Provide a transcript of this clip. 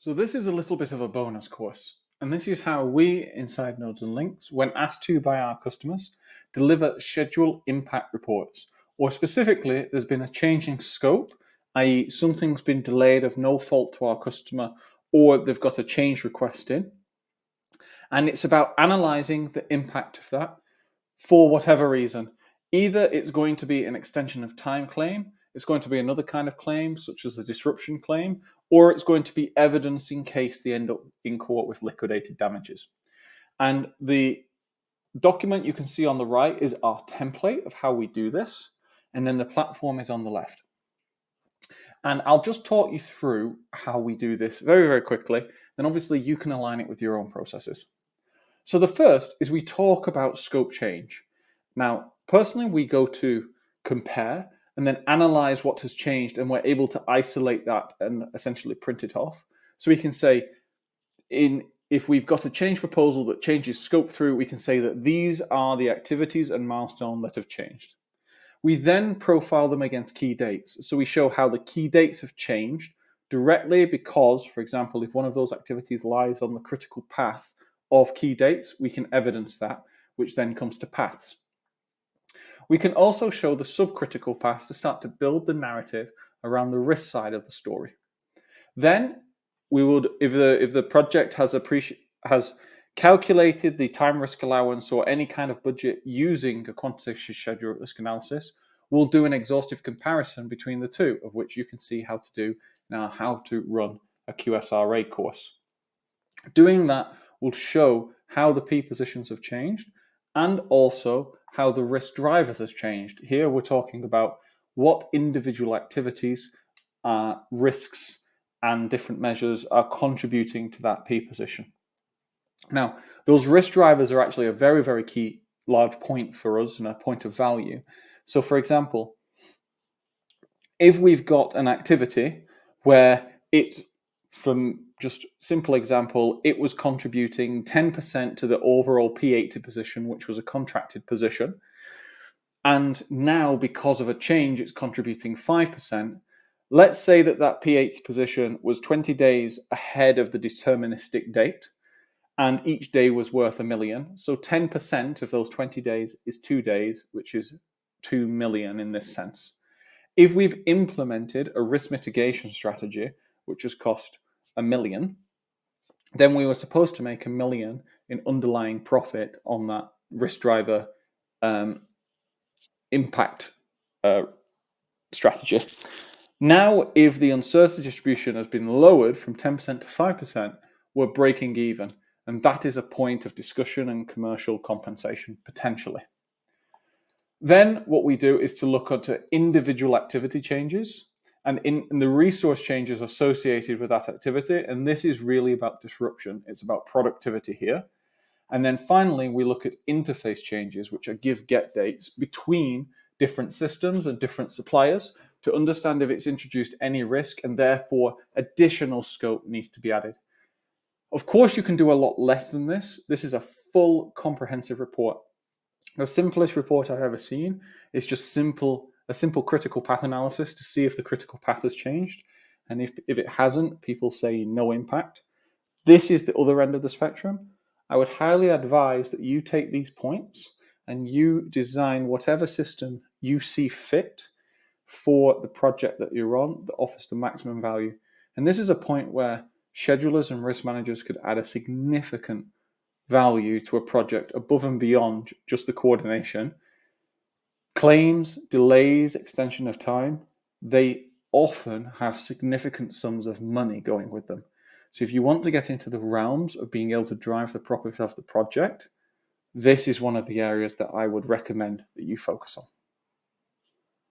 So this is a little bit of a bonus course, and this is how we inside Nodes and Links, when asked to by our customers, deliver schedule impact reports, or specifically there's been a change in scope, i.e. something's been delayed of no fault to our customer, or they've got a change request in, and it's about analysing the impact of that for whatever reason. Either it's going to be an extension of time claim, it's going to be another kind of claim, such as a disruption claim, or it's going to be evidence in case they end up in court with liquidated damages. And the document you can see on the right is our template of how we do this, and then the platform is on the left. And I'll just talk you through how we do this very, very quickly. Then obviously you can align it with your own processes. So the first is we talk about scope change. Now, personally, we go to compare and then analyze what has changed, and we're able to isolate that and essentially print it off. So we can say, if we've got a change proposal that changes scope through, we can say that these are the activities and milestones that have changed. We then profile them against key dates. So we show how the key dates have changed directly because, for example, if one of those activities lies on the critical path of key dates, we can evidence that, which then comes to paths. We can also show the subcritical paths to start to build the narrative around the risk side of the story. Then we would, if the project has calculated the time risk allowance or any kind of budget using a quantitative schedule risk analysis, we'll do an exhaustive comparison between the two, of which you can see how to do now, how to run a QSRA course. Doing that will show how the P positions have changed and also how the risk drivers has changed. Here we're talking about what individual activities, risks, and different measures are contributing to that P position. Now, those risk drivers are actually a very, very key large point for us and a point of value. So for example, if we've got an activity where from just simple example, it was contributing 10% to the overall P80 position, which was a contracted position. And now, because of a change, it's contributing 5%. Let's say that P80 position was 20 days ahead of the deterministic date, and each day was worth $1 million. So 10% of those 20 days is 2 days, which is 2 million in this sense. If we've implemented a risk mitigation strategy, which has cost $1 million, then we were supposed to make $1 million in underlying profit on that risk driver impact strategy. Now, if the uncertainty distribution has been lowered from 10% to 5%, we're breaking even. And that is a point of discussion and commercial compensation, potentially. Then what we do is to look at individual activity changes and in the resource changes associated with that activity. And this is really about disruption. It's about productivity here. And then finally, we look at interface changes, which are give-get dates between different systems and different suppliers to understand if it's introduced any risk and therefore additional scope needs to be added. Of course, you can do a lot less than this. This is a full comprehensive report. The simplest report I've ever seen is just a simple critical path analysis to see if the critical path has changed. And if it hasn't, people say no impact. This is the other end of the spectrum. I would highly advise that you take these points and you design whatever system you see fit for the project that you're on that offers the maximum value. And this is a point where schedulers and risk managers could add a significant value to a project above and beyond just the coordination. Claims, delays, extension of time, they often have significant sums of money going with them. So if you want to get into the realms of being able to drive the profits of the project, this is one of the areas that I would recommend that you focus on.